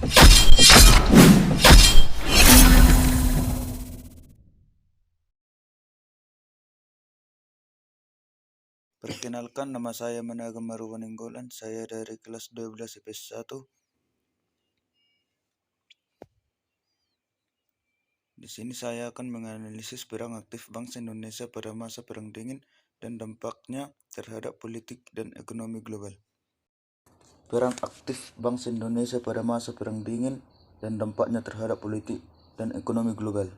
Perkenalkan, nama saya Managam Marwaninggolan. Saya dari kelas 12 IPS 1. Di sini saya akan menganalisis peran aktif bangsa Indonesia pada masa Perang Dingin dan dampaknya terhadap politik dan ekonomi global. Peran aktif bangsa Indonesia pada masa Perang Dingin dan dampaknya terhadap politik dan ekonomi global.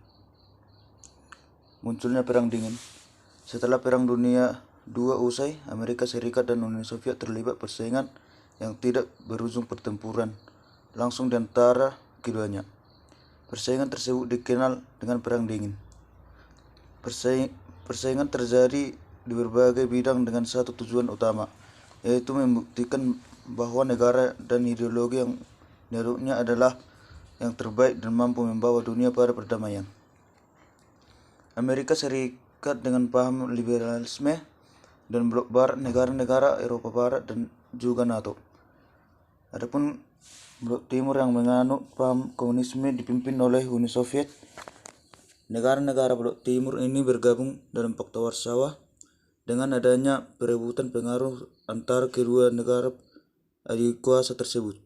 Munculnya Perang Dingin. Setelah Perang Dunia II usai, Amerika Serikat dan Uni Soviet terlibat persaingan yang tidak berujung pertempuran langsung di antara keduanya. Persaingan tersebut dikenal dengan Perang Dingin. Persaingan terjadi di berbagai bidang dengan satu tujuan utama, yaitu membuktikan bahwa negara dan ideologi yang dianutnya adalah yang terbaik dan mampu membawa dunia pada perdamaian. Amerika Serikat dengan paham liberalisme dan blok barat, negara-negara Eropa Barat dan juga NATO. Adapun blok timur yang menganut paham komunisme dipimpin oleh Uni Soviet. Negara-negara blok timur ini bergabung dalam Pakta Warsawa. Dengan adanya perebutan pengaruh antara kedua negara adik kuasa tersebut,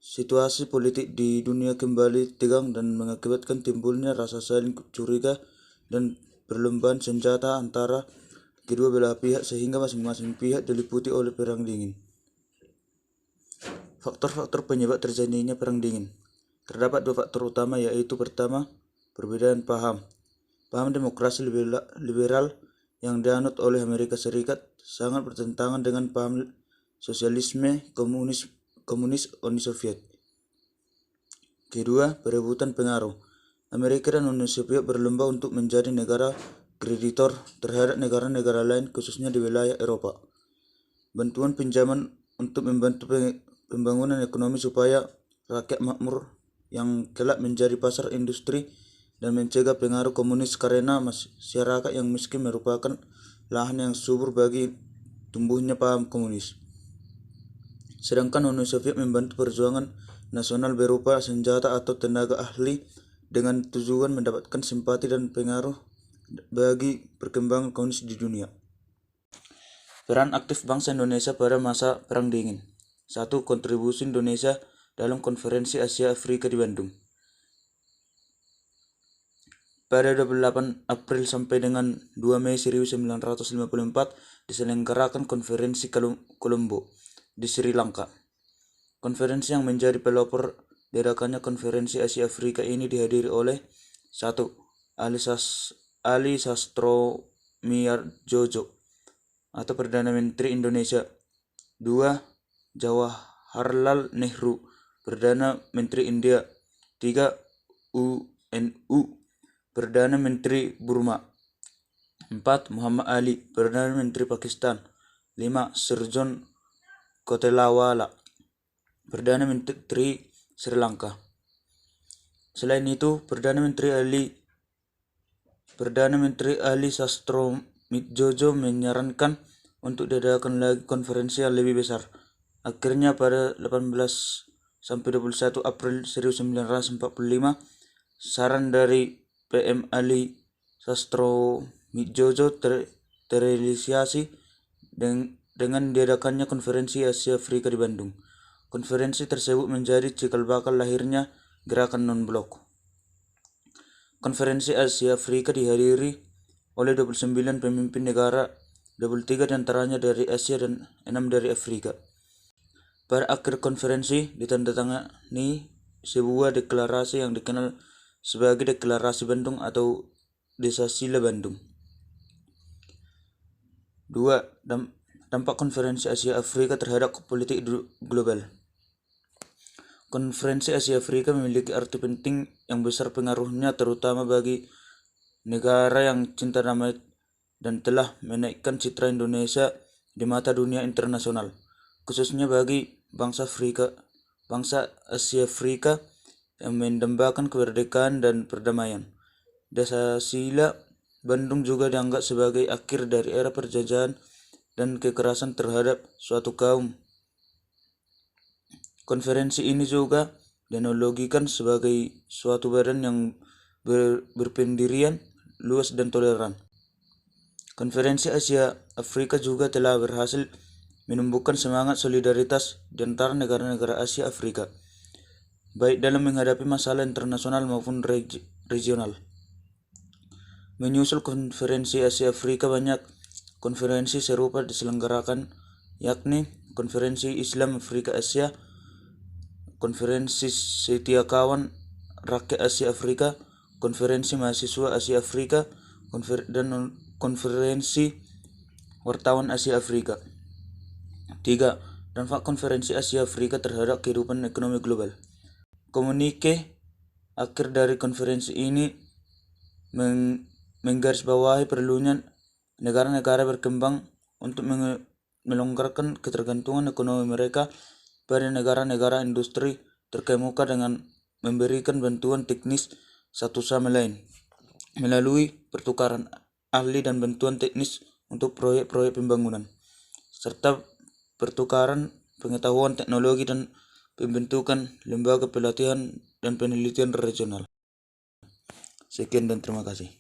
situasi politik di dunia kembali tegang dan mengakibatkan timbulnya rasa saling curiga dan perlombaan senjata antara kedua belah pihak sehingga masing-masing pihak diliputi oleh Perang Dingin. Faktor-faktor penyebab terjadinya Perang Dingin. Terdapat dua faktor utama, yaitu pertama, perbedaan paham. Paham demokrasi liberal yang dianut oleh Amerika Serikat sangat bertentangan dengan paham sosialisme komunis Uni Soviet. Kedua, perebutan pengaruh. Amerika dan Uni Soviet berlomba untuk menjadi negara kreditor terhadap negara-negara lain, khususnya di wilayah Eropa. Bantuan pinjaman untuk membantu pembangunan ekonomi supaya rakyat makmur yang kelak menjadi pasar industri dan mencegah pengaruh komunis, karena masyarakat yang miskin merupakan lahan yang subur bagi tumbuhnya paham komunis. Sedangkan Uni Soviet membantu perjuangan nasional berupa senjata atau tenaga ahli dengan tujuan mendapatkan simpati dan pengaruh bagi perkembangan komunis di dunia. Peran aktif bangsa Indonesia pada masa Perang Dingin. 1. Kontribusi Indonesia dalam Konferensi Asia Afrika di Bandung. Pada 28 April sampai dengan 2 Mei 1954 diselenggarakan Konferensi Colombo di Sri Lanka. Konferensi yang menjadi pelopor diadakannya Konferensi Asia Afrika ini dihadiri oleh 1. Ali Sastromiardjojo atau Perdana Menteri Indonesia. 2. Jawaharlal Nehru, Perdana Menteri India. 3. UNU, Perdana Menteri Burma. 4. Muhammad Ali, Perdana Menteri Pakistan. 5. Sir John Kotelawala, Perdana Menteri Sri Lanka. Selain itu, Perdana Menteri Ali Sastromiardjojo menyarankan untuk diadakan lagi konferensi yang lebih besar. Akhirnya pada 18-21 April 1945, saran dari PM Ali Sastromiardjojo terrealisasi dengan diadakannya Konferensi Asia Afrika di Bandung. Konferensi tersebut menjadi cikal bakal lahirnya gerakan non-blok. Konferensi Asia Afrika dihadiri oleh 29 pemimpin negara, 23 diantaranya dari Asia dan 6 dari Afrika. Pada akhir konferensi ditandatangani sebuah deklarasi yang dikenal sebagai Deklarasi Bandung atau Desasila Bandung. 2. Dampak Konferensi Asia Afrika terhadap politik global. Konferensi Asia Afrika memiliki arti penting yang besar pengaruhnya terutama bagi negara yang cinta damai dan telah menaikkan citra Indonesia di mata dunia internasional, khususnya bagi bangsa Asia Afrika yang mendambakan kemerdekaan dan perdamaian. Desasila Bandung juga dianggap sebagai akhir dari era penjajahan dan kekerasan terhadap suatu kaum. Konferensi ini juga dianalogikan sebagai suatu badan yang berpendirian, luas dan toleran. Konferensi Asia Afrika juga telah berhasil menumbuhkan semangat solidaritas di antara negara-negara Asia Afrika, baik dalam menghadapi masalah internasional maupun regional. Menyusul konferensi Asia Afrika, banyak konferensi serupa diselenggarakan, yakni Konferensi Islam Afrika Asia, Konferensi Setia Kawan Rakyat Asia Afrika, Konferensi Mahasiswa Asia Afrika, dan Konferensi Wartawan Asia Afrika. 3. Dampak Konferensi Asia Afrika terhadap kehidupan ekonomi global. Komunike akhir dari konferensi ini menggarisbawahi perlunya negara-negara berkembang untuk melonggarkan ketergantungan ekonomi mereka pada negara-negara industri terkemuka dengan memberikan bantuan teknis satu sama lain melalui pertukaran ahli dan bantuan teknis untuk proyek-proyek pembangunan, serta pertukaran pengetahuan teknologi dan pembentukan lembaga pelatihan dan penelitian regional. Sekian dan terima kasih.